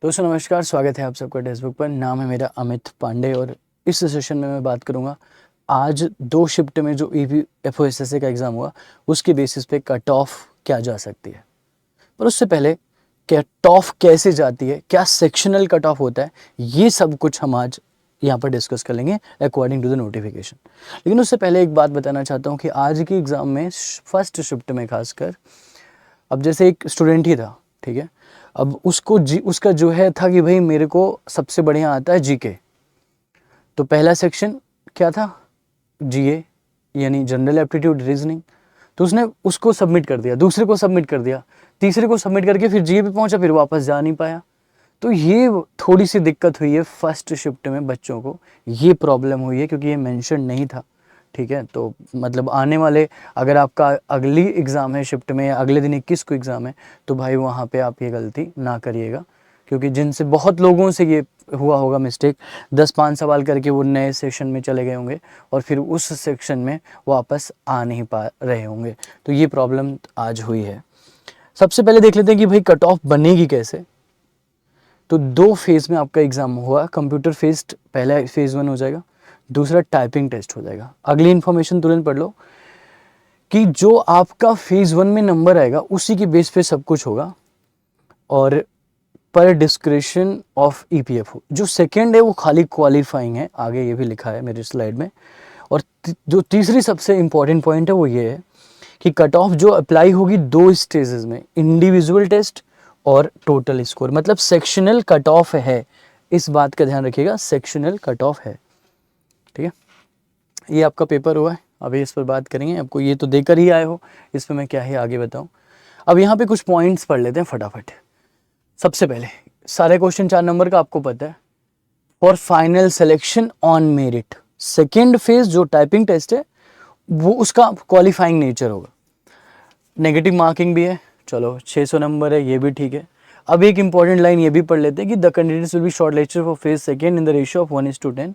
दोस्तों नमस्कार, स्वागत है आप सबका टेक्स्टबुक पर। नाम है मेरा अमित पांडे और इस सेशन में मैं बात करूंगा आज 2 शिफ्ट में जो EPFO का एग्ज़ाम हुआ उसके बेसिस पे कट ऑफ क्या जा सकती है। पर उससे पहले कट ऑफ कैसे जाती है, क्या सेक्शनल कट ऑफ होता है, ये सब कुछ हम आज यहाँ पर डिस्कस कर लेंगे अकॉर्डिंग टू द नोटिफिकेशन। लेकिन उससे पहले एक बात बताना चाहता हूँ कि आज की एग्ज़ाम में फर्स्ट शिफ्ट में खासकर, अब जैसे एक स्टूडेंट ही था, ठीक है, अब उसका जो है था कि भाई मेरे को सबसे बढ़िया आता है जीके। तो पहला सेक्शन क्या था, जीए यानी जनरल एप्टीट्यूड रीजनिंग। तो उसने उसको सबमिट कर दिया, दूसरे को सबमिट कर दिया, तीसरे को सबमिट करके फिर जीए पे पहुंचा, फिर वापस जा नहीं पाया। तो ये थोड़ी सी दिक्कत हुई है फर्स्ट शिफ्ट में बच्चों को, ये प्रॉब्लम हुई है क्योंकि ये मेंशन नहीं था, ठीक है। तो मतलब आने वाले, अगर आपका अगली एग्ज़ाम है शिफ्ट में या अगले दिन 21 को एग्ज़ाम है, तो भाई वहाँ पे आप ये गलती ना करिएगा, क्योंकि जिनसे बहुत लोगों से ये हुआ होगा मिस्टेक, 10-5 सवाल करके वो नए सेक्शन में चले गए होंगे और फिर उस सेक्शन में वापस आ नहीं पा रहे होंगे। तो ये प्रॉब्लम आज हुई है। सबसे पहले देख लेते हैं कि भाई कट ऑफ बनेगी कैसे। तो 2 फेज़ में आपका एग्ज़ाम हुआ, कंप्यूटर फेस्ड पहला फेज़ 1 हो जाएगा, दूसरा टाइपिंग टेस्ट हो जाएगा। अगली इन्फॉर्मेशन तुरंत पढ़ लो कि जो आपका फेज़ 1 में नंबर आएगा उसी की बेस पे सब कुछ होगा, और पर डिस्क्रिप्शन ऑफ EPFO। जो सेकेंड है वो खाली क्वालिफाइंग है, आगे ये भी लिखा है मेरी स्लाइड में। और जो तीसरी सबसे इंपॉर्टेंट पॉइंट है वो ये है कि कट ऑफ जो अप्लाई होगी 2 स्टेजेस में, इंडिविजुअल टेस्ट और टोटल स्कोर, मतलब सेक्शनल कट ऑफ है। इस बात का ध्यान रखिएगा, सेक्शनल कट ऑफ है, ठीक है। ये आपका पेपर हुआ है, अभी इस पर बात करेंगे। आपको ये तो देकर ही आए हो, इस पर मैं क्या ही आगे बताऊं। अब यहाँ पे कुछ पॉइंट्स पढ़ लेते हैं फटाफट। सबसे पहले सारे क्वेश्चन 4 नंबर का आपको पता है। For final selection on merit, second phase जो टाइपिंग टेस्ट है वो उसका क्वालिफाइंग नेचर होगा, नेगेटिव मार्किंग भी है, चलो 600 नंबर है, ये भी ठीक है। अब एक इंपॉर्टेंट लाइन ये भी पढ़ लेते हैं कि the candidates will be short listed for phase second in the ratio of 1:10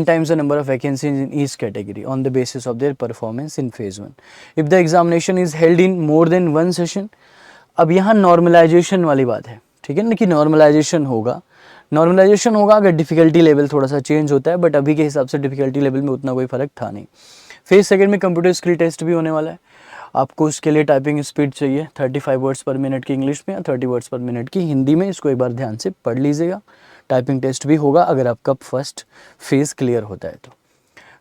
times the number of vacancies in each category on the basis of their performance in phase 1. If the examination is held in more than one session, अब यहाँ normalisation वाली बात है, ठीक है ना, कि normalisation होगा अगर डिफिकल्टी लेवल थोड़ा सा चेंज होता है, बट अभी के हिसाब से डिफिकल्टी लेवल में उतना कोई फर्क था नहीं। फेज सेकेंड में कंप्यूटर स्किल टेस्ट भी होने वाला है। आपको उसके लिए टाइपिंग स्पीड चाहिए 35 वर्ड्स पर मिनट की इंग्लिश में या 30 वर्ड्स पर मिनट की हिंदी में। इसको एक बार ध्यान से पढ़ लीजिएगा। टाइपिंग टेस्ट भी होगा अगर आपका फर्स्ट फेज क्लियर होता है तो।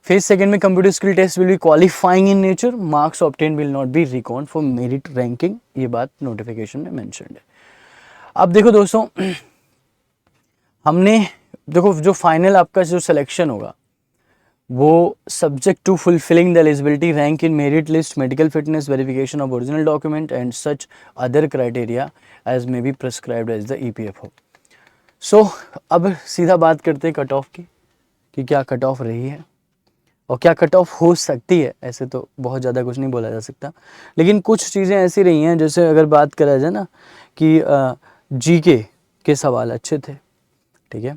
फेज सेकेंड में computer skill test will be qualifying in nature, marks obtain will not be record for merit ranking, ये बात नोटिफिकेशन में मेंशन्ड है। अब देखो दोस्तों, हमने देखो जो फाइनल आपका जो सिलेक्शन होगा वो subject to fulfilling the eligibility rank in merit list, medical fitness, verification of original document and such other criteria as may be prescribed as the EPFO। So अब सीधा बात करते हैं कट ऑफ की, कि क्या कट ऑफ रही है और क्या कट ऑफ हो सकती है। ऐसे तो बहुत ज़्यादा कुछ नहीं बोला जा सकता, लेकिन कुछ चीज़ें ऐसी रही हैं, जैसे अगर बात करा जाए ना कि GK के सवाल अच्छे थे, ठीक है।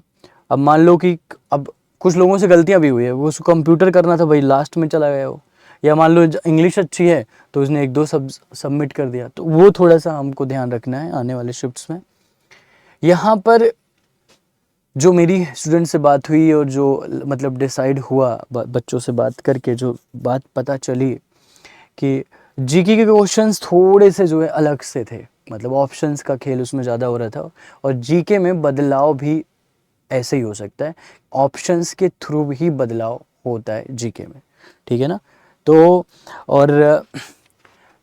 अब मान लो कि अब कुछ लोगों से गलतियां भी हुई है, वो उसको कंप्यूटर करना था भाई, लास्ट में चला गया वो, या मान लो इंग्लिश अच्छी है तो उसने 1-2 सबमिट कर दिया। तो वो थोड़ा सा हमको ध्यान रखना है आने वाले शिफ्ट्स में। यहाँ पर जो मेरी स्टूडेंट से बात हुई और जो मतलब डिसाइड हुआ बच्चों से बात करके, जो बात पता चली कि GK के क्वेश्चंस थोड़े से जो है अलग से थे, मतलब ऑप्शंस का खेल उसमें ज़्यादा हो रहा था, और GK में बदलाव भी ऐसे ही हो सकता है, ऑप्शंस के थ्रू ही बदलाव होता है GK में, ठीक है ना। तो और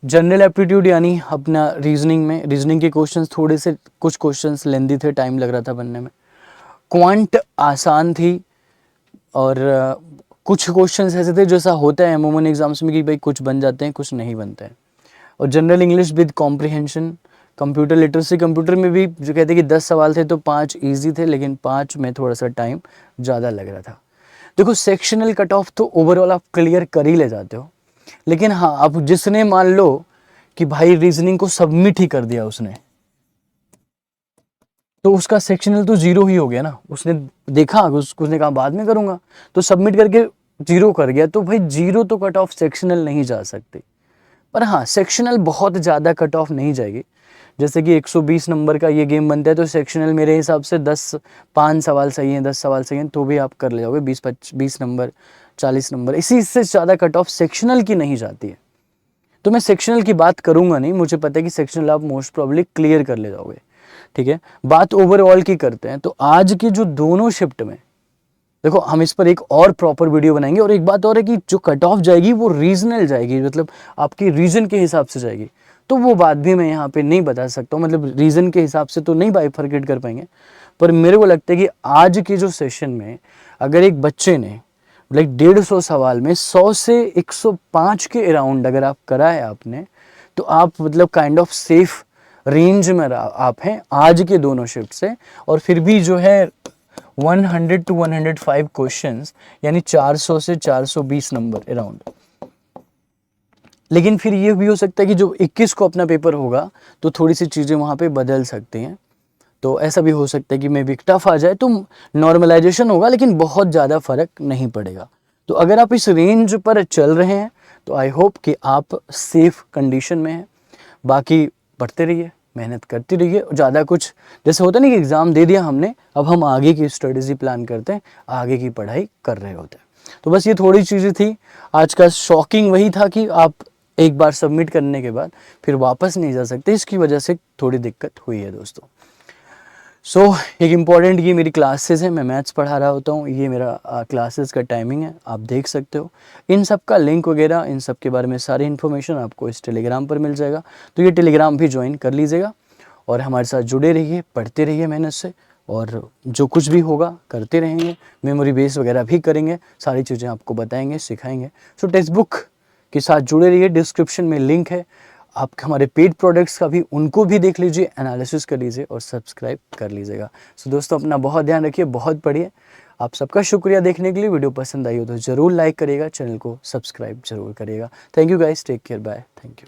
जनरल एप्टीट्यूड यानी अपना रीजनिंग के क्वेश्चंस थोड़े से, कुछ क्वेश्चंस लेंदी थे, टाइम लग रहा था बनने में। क्वांट आसान थी, और कुछ क्वेश्चंस ऐसे थे जैसा होता है अमूमन एग्जाम्स में कि भाई कुछ बन जाते हैं, कुछ नहीं बनते हैं। और general English with comprehension, computer literacy, computer में भी जो कहते हैं कि 10 सवाल थे तो 5 इजी थे, लेकिन 5 में थोड़ा सा टाइम ज़्यादा लग रहा था। देखो सेक्शनल कट ऑफ तो ओवरऑल आप क्लियर कर ही ले जाते हो, लेकिन हाँ, अब जिसने मान लो कि भाई रीजनिंग को सबमिट ही कर दिया उसने, तो उसका सेक्शनल तो 0 ही हो गया ना। उसने देखा, उसने कहा बाद में करूंगा, तो सबमिट करके 0 कर गया, तो भाई 0 तो कट ऑफ सेक्शनल नहीं जा सकती। पर हाँ, सेक्शनल बहुत ज़्यादा कट ऑफ नहीं जाएगी, जैसे कि 120 नंबर का ये गेम बनता है तो सेक्शनल मेरे हिसाब से 5 सवाल सही हैं, 10 सवाल सही हैं तो भी आप कर ले जाओगे 20 नंबर, 40 नंबर। इसी से ज़्यादा कट ऑफ सेक्शनल की नहीं जाती है। तो मैं सेक्शनल की बात करूंगा नहीं, मुझे पता है कि सेक्शनल आप मोस्ट प्रॉब्ली क्लियर कर ले जाओगे, ठीक है। बात ओवरऑल की करते हैं, तो आज की जो दोनों शिफ्ट में देखो, हम इस पर एक और प्रॉपर वीडियो बनाएंगे। और एक बात और है कि जो कट ऑफ जाएगी वो रीजनल जाएगी, मतलब आपकी रीजन के हिसाब से जाएगी। तो वो बात भी मैं यहाँ पे नहीं बता सकता हूँ, मतलब रीजन के हिसाब से तो नहीं बाइफरकेट कर पाएंगे। पर मेरे को लगता है कि आज के जो सेशन में अगर एक बच्चे ने लाइक 150 सवाल में 100 से 105 के अराउंड अगर आप कराए आपने, तो आप मतलब काइंड ऑफ सेफ रेंज में आप हैं आज के दोनों शिफ्ट से। और फिर भी जो है 100 to 105 क्वेश्चंस, यानी 400 से 420 नंबर अराउंड। लेकिन फिर ये भी हो सकता है कि जो 21 को अपना पेपर होगा तो थोड़ी सी चीज़ें वहाँ पे बदल सकती हैं। तो ऐसा भी हो सकता है कि मे बी टफ आ जाए तो नॉर्मलाइजेशन होगा, लेकिन बहुत ज़्यादा फर्क नहीं पड़ेगा। तो अगर आप इस रेंज पर चल रहे हैं तो आई होप कि आप सेफ कंडीशन में हैं। बाकी पढ़ते रहिए, मेहनत करती रहिए। ज़्यादा कुछ जैसे होता नहीं कि एग्ज़ाम दे दिया हमने, अब हम आगे की स्ट्रेटजी प्लान करते हैं, आगे की पढ़ाई कर रहे होते हैं। तो बस ये थोड़ी चीज़ें थी। आज का शॉकिंग वही था कि आप एक बार सबमिट करने के बाद फिर वापस नहीं जा सकते, इसकी वजह से थोड़ी दिक्कत हुई है दोस्तों। एक इम्पॉर्टेंट ये मेरी क्लासेस है, मैं मैथ्स पढ़ा रहा होता हूँ, ये मेरा क्लासेस का टाइमिंग है, आप देख सकते हो। इन सब का लिंक वगैरह, इन सब के बारे में सारी इन्फॉर्मेशन आपको इस टेलीग्राम पर मिल जाएगा। तो ये टेलीग्राम भी ज्वाइन कर लीजिएगा और हमारे साथ जुड़े रहिए, पढ़ते रहिए मेहनत से, और जो कुछ भी होगा करते रहेंगे, मेमोरी बेस वगैरह भी करेंगे, सारी चीज़ें आपको बताएंगे, सिखाएंगे। टेक्स्ट बुक के साथ जुड़े रहिए, डिस्क्रिप्शन में लिंक है। आप हमारे पेड प्रोडक्ट्स का भी, उनको भी देख लीजिए, एनालिसिस कर लीजिए और सब्सक्राइब कर लीजिएगा। दोस्तों, अपना बहुत ध्यान रखिए, बहुत पढ़िए। आप सबका शुक्रिया देखने के लिए। वीडियो पसंद आई हो तो ज़रूर लाइक करिएगा, चैनल को सब्सक्राइब जरूर करिएगा। Thank you guys, take care, bye, thank you.